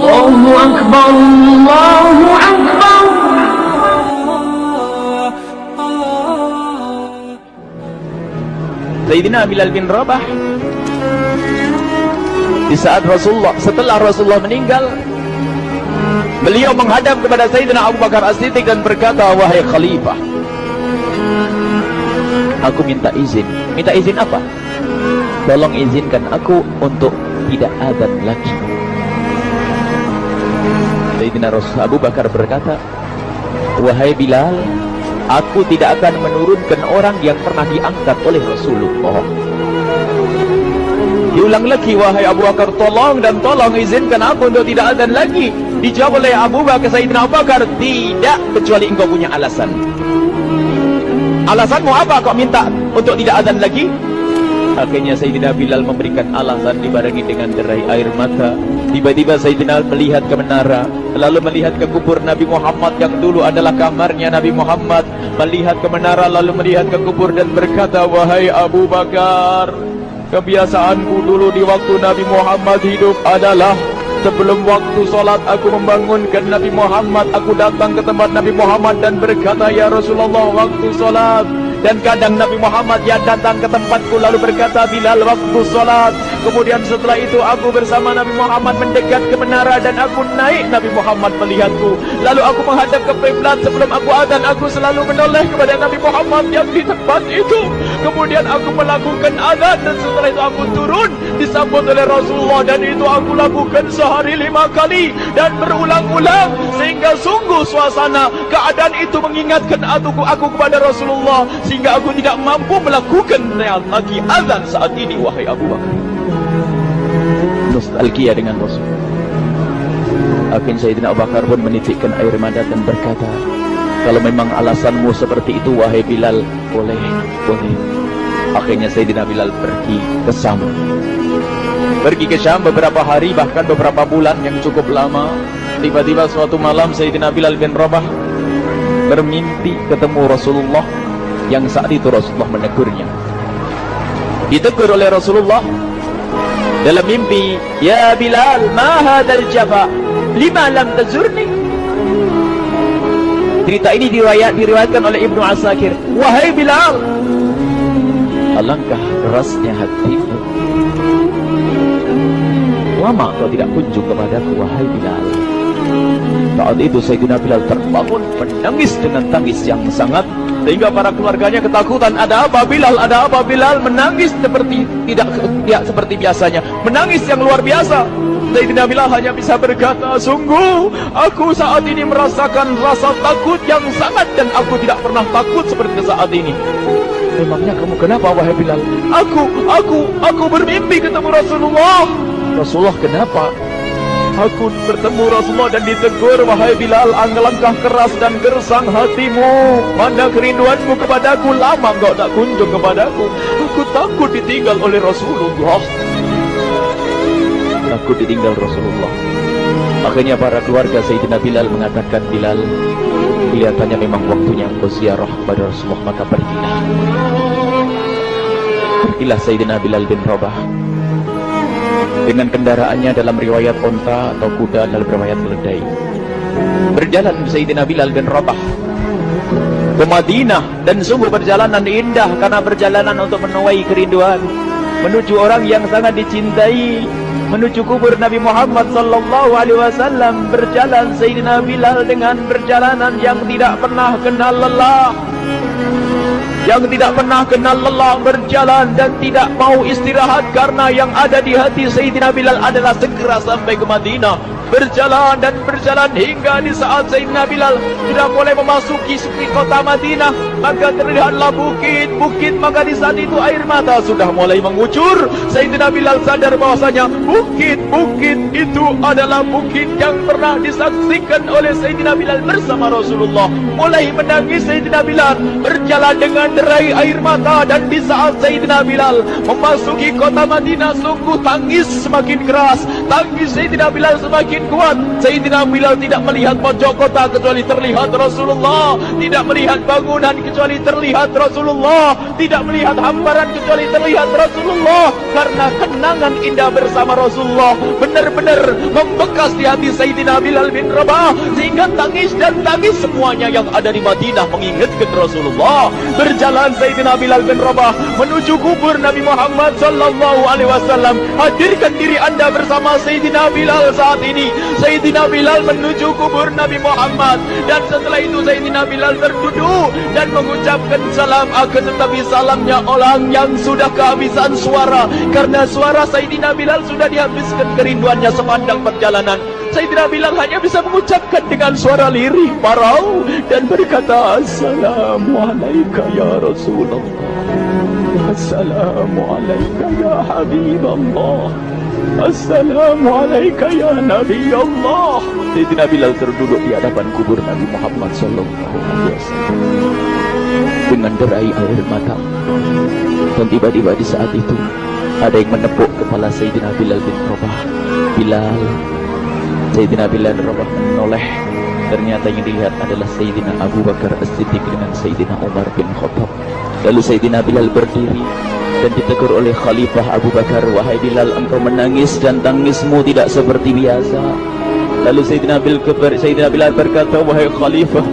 Allahu Akbar, Allahu Akbar. Sayyidina Bilal bin Rabah di saat setelah Rasulullah meninggal, beliau menghadap kepada Sayyidina Abu Bakar As-Siddiq dan berkata, wahai khalifah, aku minta izin. Minta izin apa? Tolong izinkan aku untuk tidak adzan lagi. Sayyidina Abu Bakar berkata, wahai Bilal, aku tidak akan menurunkan orang yang pernah diangkat oleh Rasulullah. Diulang lagi, wahai Abu Bakar, tolong dan tolong izinkan aku untuk tidak adzan lagi. Dijawab oleh Abu Bakar, Sayyidina Abu Bakar, tidak, kecuali engkau punya alasan. Alasanmu apa kau minta untuk tidak adzan lagi? Akhirnya Sayyidina Bilal memberikan alasan dibarengi dengan derai air mata. Tiba-tiba Sayyidina melihat ke menara, lalu melihat ke kubur Nabi Muhammad yang dulu adalah kamarnya Nabi Muhammad. Melihat ke menara, lalu melihat ke kubur dan berkata, wahai Abu Bakar, kebiasaanku dulu di waktu Nabi Muhammad hidup adalah sebelum waktu solat aku membangunkan Nabi Muhammad. Aku datang ke tempat Nabi Muhammad dan berkata, ya Rasulullah, waktu solat. Dan kadang Nabi Muhammad yang datang ke tempatku lalu berkata, Bilal, waktu solat. Kemudian setelah itu aku bersama Nabi Muhammad mendekat ke menara dan aku naik. Nabi Muhammad melihatku, lalu aku menghadap ke kiblat. Sebelum aku adzan, aku selalu menoleh kepada Nabi Muhammad yang di tempat itu. Kemudian aku melakukan adzan dan setelah itu aku turun disambut oleh Rasulullah, dan itu aku lakukan sehari 5 kali dan berulang-ulang, sehingga sungguh suasana keadaan itu mengingatkan aku kepada Rasulullah, sehingga aku tidak mampu melakukan lagi azan saat ini. Wahai Abu Bakar, nostalgia dengan Rasul. Akhirnya Sayyidina Abu Bakar pun menitikkan air mata dan berkata, kalau memang alasanmu seperti itu, wahai Bilal, boleh. Akhirnya Sayyidina Bilal pergi ke Syam beberapa hari, bahkan beberapa bulan yang cukup lama. Tiba-tiba suatu malam Sayyidina Bilal bin Rabah bermimpi ketemu Rasulullah, yang saat itu Rasulullah menegurnya. Ditegur oleh Rasulullah dalam mimpi, ya Bilal, ma hadzal jafa, lima lam tazurni. Cerita ini diriwayatkan oleh Ibnu Asakir. Wahai Bilal, alangkah kerasnya hatimu, lama kau tidak kunjung kepadaku, wahai Bilal. Saat itu Sayyidina Bilal terbangun menangis dengan tangis yang sangat, sehingga para keluarganya ketakutan. Ada apa Bilal? Ada apa Bilal? Menangis seperti tidak seperti biasanya, menangis yang luar biasa. Sayyidina Bilal hanya bisa berkata, sungguh aku saat ini merasakan rasa takut yang sangat, dan aku tidak pernah takut seperti saat ini. Memangnya kamu kenapa, wahai Bilal? Aku bermimpi ketemu Rasulullah. Rasulullah, kenapa? Aku bertemu Rasulullah dan ditegur, wahai Bilal, alangkah keras dan gersang hatimu. Mana kerinduanmu kepadaku, lama engkau tak kunjung kepadaku. Aku takut ditinggal oleh Rasulullah. Takut ditinggal Rasulullah. Akhirnya para keluarga Sayyidina Bilal mengatakan, Bilal, kelihatannya memang waktunya engkau ziarah kepada Rasulullah, maka pergilah. Pergilah Sayyidina Bilal bin Rabah dengan kendaraannya, dalam riwayat onta atau kuda, dalam riwayat keledai. Berjalan Sayyidina Bilal bin Rabah ke Madinah, dan sungguh perjalanan indah karena perjalanan untuk menuai kerinduan, menuju orang yang sangat dicintai, menuju kubur Nabi Muhammad sallallahu alaihi wasallam. Berjalan Sayyidina Bilal dengan perjalanan yang tidak pernah kenal lelah, berjalan dan tidak mau istirahat, karena yang ada di hati Sayyidina Bilal adalah segera sampai ke Madinah. Berjalan dan berjalan hingga di saat Sayyidina Bilal sudah mulai memasuki kota Madinah, maka terlihatlah bukit, maka di saat itu air mata sudah mulai mengucur. Sayyidina Bilal sadar bahwasanya bukit itu adalah bukit yang pernah disaksikan oleh Sayyidina Bilal bersama Rasulullah. Mulai menangis Sayyidina Bilal, berjalan dengan derai air mata, dan di saat Sayyidina Bilal memasuki kota Madinah, sungguh tangis semakin keras, tangis Sayyidina Bilal semakin semakin kuat. Sayyidina Bilal tidak melihat pojok kota kecuali terlihat Rasulullah, tidak melihat bangunan kecuali terlihat Rasulullah, tidak melihat hamparan kecuali terlihat Rasulullah. Karena kenangan indah bersama Rasulullah benar-benar membekas di hati Sayyidina Bilal bin Rabah, sehingga tangis dan tangis semuanya yang ada di Madinah mengingatkan Rasulullah. Berjalan Sayyidina Bilal bin Rabah menuju kubur Nabi Muhammad sallallahu alaihi wasallam. Hadirkan diri anda bersama Sayyidina Bilal saat ini. Sayyidina Bilal menuju kubur Nabi Muhammad, dan setelah itu Sayyidina Bilal terduduk dan mengucapkan salam. Akan tetapi salamnya orang yang sudah kehabisan suara, karena suara Sayyidina Bilal sudah dihabiskan kerinduannya sepanjang perjalanan. Sayyidina Bilal hanya bisa mengucapkan dengan suara lirih parau dan berkata, Assalamualaikum ya Rasulullah, Assalamualaikum ya Habiballah, Assalamualaikum ya Nabi Allah. Sayyidina Bilal terduduk di hadapan kubur Nabi Muhammad sallallahu alaihi wasallam dengan derai air mata. Dan tiba-tiba di saat itu ada yang menepuk kepala Sayyidina Bilal bin Rabah. Bilal. Sayyidina Bilal bin Rabah menoleh. Ternyata yang dilihat adalah Sayyidina Abu Bakar As-Siddiq dengan Sayyidina Umar bin Khattab. Lalu Sayyidina Bilal berdiri dan ditegur oleh Khalifah Abu Bakar, wahai Bilal, engkau menangis dan tangismu tidak seperti biasa. Lalu Sayyidina Bilal berkata, wahai Khalifah,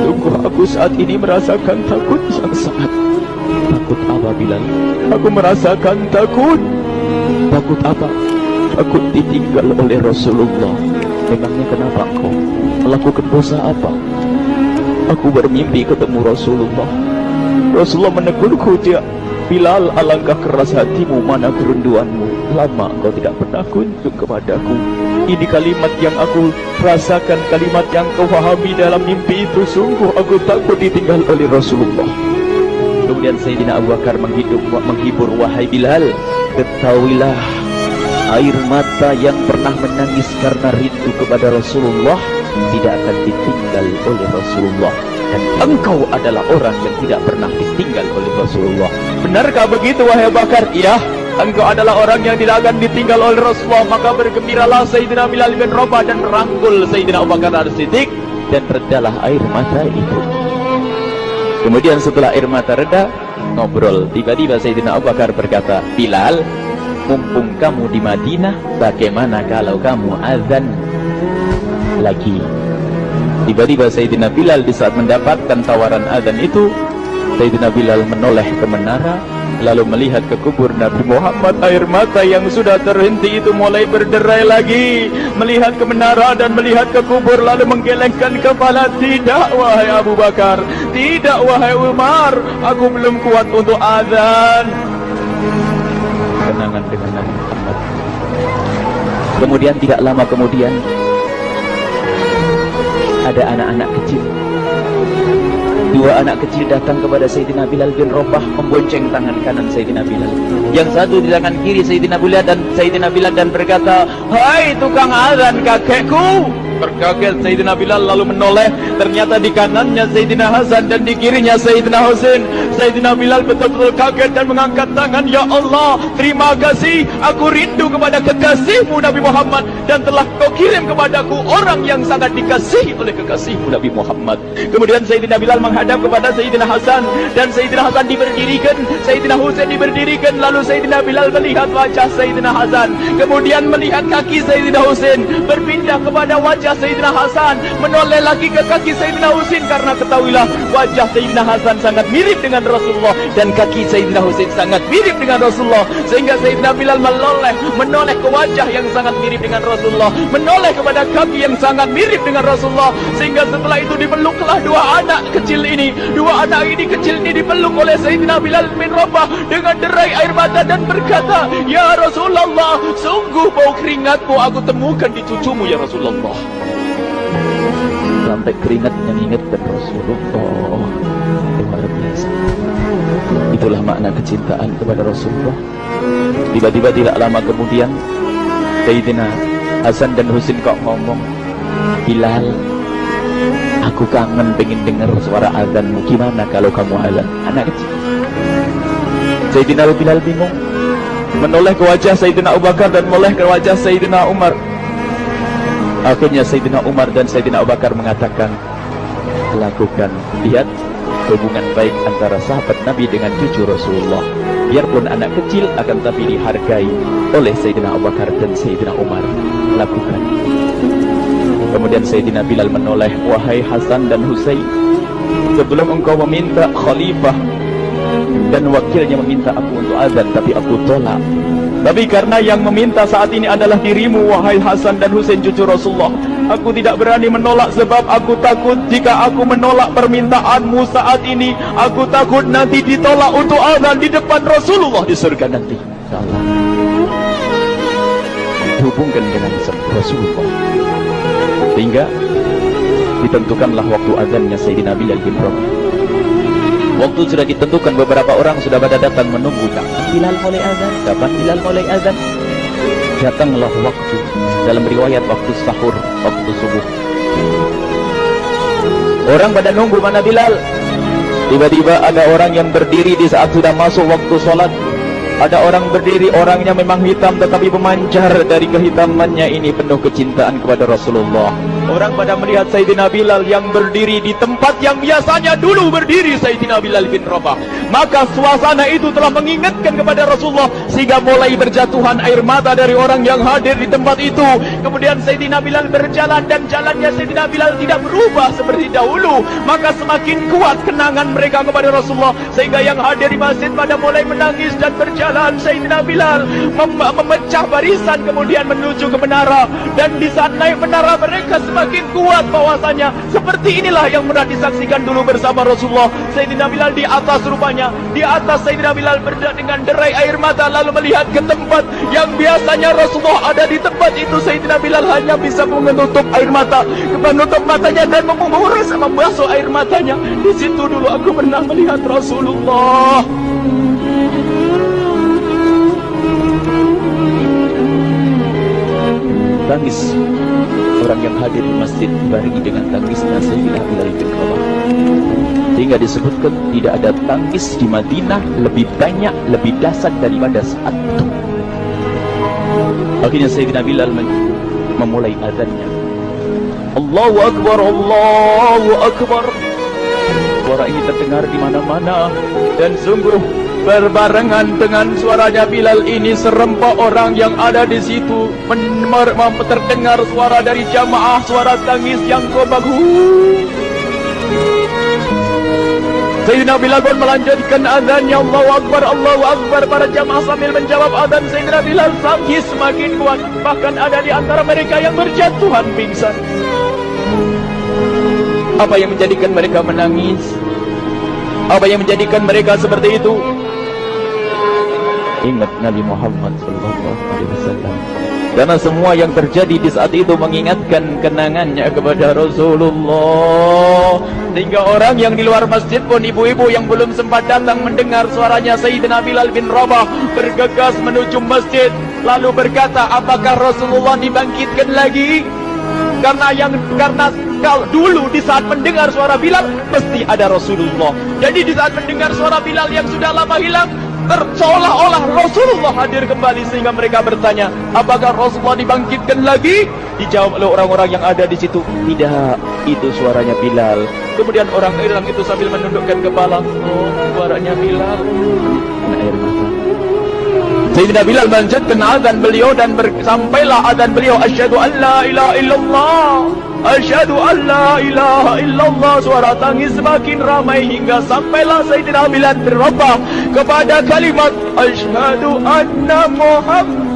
sungguh aku saat ini merasakan takut yang sangat. Takut apa Bilal? Aku merasakan takut. Takut apa? Takut ditinggal oleh Rasulullah. Memangnya kenapa engkau melakukan dosa apa? Aku bermimpi ketemu Rasulullah. Rasulullah menegurku, dia, Bilal, alangkah keras hatimu, mana kerinduanmu. Lama engkau tidak pernah kunjung kepadaku. Ini kalimat yang aku rasakan, kalimat yang kau fahami dalam mimpi itu. Sungguh aku takut ditinggal oleh Rasulullah. Kemudian Sayyidina Abu Bakar menghibur, wahai Bilal, ketahuilah, air mata yang pernah menangis karena rindu kepada Rasulullah tidak akan ditinggal oleh Rasulullah. Dan engkau adalah orang yang tidak pernah ditinggal oleh Rasulullah. Benarkah begitu wahai Abu Bakar? Iya, engkau adalah orang yang tidak akan ditinggal oleh Rasulullah. Maka bergembiralah Sayyidina Bilal bin Rabah dan merangkul Sayyidina Abu Bakar As-Siddiq, dan redalah air mata itu. Kemudian setelah air mata reda, ngobrol. Tiba-tiba Sayyidina Abu Bakar berkata, Bilal, mumpung kamu di Madinah, bagaimana kalau kamu azan lagi? Tiba-tiba Sayyidina Bilal di saat mendapatkan tawaran azan itu, Sayyidina Bilal menoleh ke menara, lalu melihat ke kubur Nabi Muhammad. Air mata yang sudah terhenti itu mulai berderai lagi. Melihat ke menara dan melihat ke kubur, lalu menggelengkan kepala. Tidak wahai Abu Bakar, tidak wahai Umar, aku belum kuat untuk azan. Kenangan dengan Nabi Muhammad. Kemudian tidak lama kemudian ada anak-anak kecil. Dua anak kecil datang kepada Sayyidina Bilal bin Rabah, membonceng tangan kanan Sayyidina Bilal. Yang satu di tangan kiri Sayyidina Bilal dan berkata, hai tukang azan kakekku. Berkaget Sayyidina Bilal lalu menoleh. Ternyata di kanannya Sayyidina Hasan dan di kirinya Sayyidina Husain. Sayyidina Bilal betul-betul kaget dan mengangkat tangan. Ya Allah, terima kasih, aku rindu kepada kekasihmu Nabi Muhammad, dan telah kau kirim kepadaku orang yang sangat dikasihi oleh kekasihmu Nabi Muhammad. Kemudian Sayyidina Bilal menghadap kepada Sayyidina Hasan, dan Sayyidina Hasan diberdirikan, Sayyidina Husain diberdirikan. Lalu Sayyidina Bilal melihat wajah Sayyidina Hasan, kemudian melihat kaki Sayyidina Husain, berpindah kepada wajah Sayyidina Hasan, menoleh lagi ke kaki Sayyidina Husain, karena ketahuilah wajah Sayyidina Hasan sangat mirip dengan Rasulullah dan kaki Sayyidina Husain sangat mirip dengan Rasulullah, sehingga Sayyidina Bilal menoleh ke wajah yang sangat mirip dengan Rasulullah, menoleh kepada kaki yang sangat mirip dengan Rasulullah, sehingga setelah itu dipeluklah dua anak kecil ini. Dua anak ini kecil ini dipeluk oleh Sayyidina Bilal bin Rabah dengan derai air mata dan berkata, ya Rasulullah, sungguh bau keringatmu aku temukan di cucumu ya Rasulullah. Sampai keringat mengingatkan Rasulullah. Luar biasa. Itulah makna kecintaan kepada Rasulullah. Tiba-tiba tidak lama kemudian Sayyidina Hasan dan Husain kok ngomong, Bilal, aku kangen pengen dengar suara azanmu. Gimana kalau kamu azan? Anak kecil. Sayyidina Bilal bingung, menoleh ke wajah Sayyidina Abu Bakar dan menoleh ke wajah Sayyidina Umar. Akhirnya Sayyidina Umar dan Sayyidina Abu Bakar mengatakan, lakukan. Lihat hubungan baik antara sahabat Nabi dengan cucu Rasulullah. Biarpun anak kecil, akan tapi dihargai oleh Sayyidina Abu Bakar dan Sayyidina Umar. Lakukan. Kemudian Sayyidina Bilal menoleh, wahai Hasan dan Husain, sebelum engkau meminta khalifah dan wakilnya meminta aku untuk azan, tapi aku tolak. Tapi karena yang meminta saat ini adalah dirimu, wahai Hasan dan Husain cucu Rasulullah, aku tidak berani menolak, sebab aku takut jika aku menolak permintaanmu saat ini, aku takut nanti ditolak untuk azan di depan Rasulullah di surga nanti. Salah. Dihubungkan dengan Rasulullah, sehingga ditentukanlah waktu azannya Sayyidina Bilal bin Rabah. Waktu sudah ditentukan, beberapa orang sudah pada datang menunggu, kapan Bilal mulai azan, kapan Bilal mulai azan. Datanglah waktu, dalam riwayat waktu sahur, waktu subuh. Orang pada nunggu mana Bilal. Tiba-tiba ada orang yang berdiri di saat sudah masuk waktu sholat. Ada orang berdiri, orangnya memang hitam, tetapi pemancar dari kehitamannya ini penuh kecintaan kepada Rasulullah. Orang pada melihat Sayyidina Bilal yang berdiri di tempat yang biasanya dulu berdiri Sayyidina Bilal bin Rabah. Maka suasana itu telah mengingatkan kepada Rasulullah, sehingga mulai berjatuhan air mata dari orang yang hadir di tempat itu. Kemudian Sayyidina Bilal berjalan, dan jalannya Sayyidina Bilal tidak berubah seperti dahulu. Maka semakin kuat kenangan mereka kepada Rasulullah, sehingga yang hadir di masjid pada mulai menangis dan berjalan. Sayyidina Bilal memecah barisan kemudian menuju ke menara, dan di saat naik menara mereka semakin kuat bahwasanya seperti inilah yang pernah disaksikan dulu bersama Rasulullah. Sayyidina Bilal di atas, rupanya di atas Sayyidina Bilal dengan derai air mata, lalu melihat ke tempat yang biasanya Rasulullah ada di tempat itu. Sayyidina Bilal hanya bisa menutup air mata, menutup matanya dan menguras membasuh air matanya. Di situ dulu aku pernah melihat Rasulullah. Tangis orang yang hadir di masjid dibarengi dengan tangisnya Sayyidina Bilal bin Rabah, sehingga disebutkan tidak ada tangis di Madinah lebih banyak, lebih dahsyat daripada saat itu. Akhirnya Sayyidina Bilal memulai azannya. Allahu Akbar, Allahu Akbar. Suara ini terdengar di mana-mana, dan sungguh berbarengan dengan suaranya Bilal ini serempak orang yang ada di situ terdengar suara dari jamaah, suara tangis yang kobagu. Sayyidina Bilal pun melanjutkan azannya, Allahu Akbar, Allahu Akbar. Para jamaah sambil menjawab azan Sayyidina Bilal, tangis semakin kuat. Bahkan ada di antara mereka yang berjatuhan pingsan. Apa yang menjadikan mereka menangis? Apa yang menjadikan mereka seperti itu? Ingat Nabi Muhammad SAW. Karena semua yang terjadi di saat itu mengingatkan kenangannya kepada Rasulullah. Sehingga orang yang di luar masjid pun, ibu-ibu yang belum sempat datang mendengar suaranya Sayyidina Bilal bin Rabah, bergegas menuju masjid, lalu berkata, apakah Rasulullah dibangkitkan lagi? Karena kalau dulu di saat mendengar suara Bilal mesti ada Rasulullah. Jadi di saat mendengar suara Bilal yang sudah lama hilang, seolah-olah Rasulullah hadir kembali, sehingga mereka bertanya, apakah Rasulullah dibangkitkan lagi? Dijawab oleh orang-orang yang ada di situ, tidak, itu suaranya Bilal. Kemudian orang-orang itu sambil menundukkan kepala, oh, suaranya Bilal. Air mata. Sayyidina Bilal melanjutkan azan beliau, dan sampailah azan beliau, asyhadu an la ilaha illallah, asyhadu an la ilaha illallah. Suara tangis semakin ramai hingga sampailah Sayyidina Bilal bin Rabah kepada kalimat asyhadu anna Muhammad.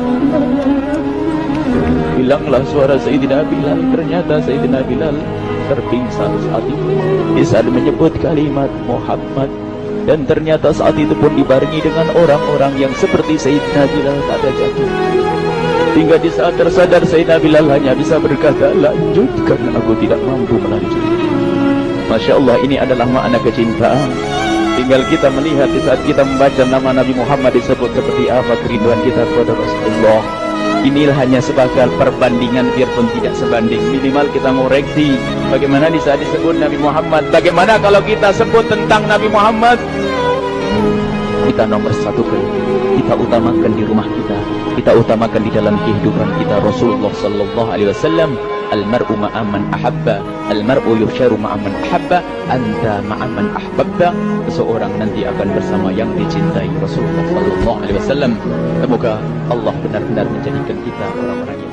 Hilanglah suara Sayyidina Bilal. Ternyata Sayyidina Bilal terpingsan saat itu di saat menyebut kalimat Muhammad. Dan ternyata saat itu pun dibarengi dengan orang-orang yang seperti Sayyidina Bilal pada jatuh. Hingga di saat tersadar Sayyidina Bilal hanya bisa berkata, lanjutkan, aku tidak mampu melanjutkan. Masya Allah, ini adalah makna kecintaan. Tinggal kita melihat di saat kita membaca nama Nabi Muhammad disebut seperti apa kerinduan kita kepada Rasulullah. Inilah hanya sebagai perbandingan, biarpun tidak sebanding. Minimal kita ngoreksi bagaimana di saat disebut Nabi Muhammad. Bagaimana kalau kita sebut tentang Nabi Muhammad? Kita nomor satukan, kita utamakan di rumah kita, kita utamakan di dalam kehidupan kita Rasulullah Sallallahu Alaihi Wasallam. Al-mar'u ma'aman ahabba, al-mar'u yuhsyaru ma'aman ahabba, anta ma'aman ahbabta. Seseorang nanti akan bersama yang dicintai Rasulullah sallallahu alaihi wasallam. Semoga Allah benar-benar menjadikan kita orang-orang yang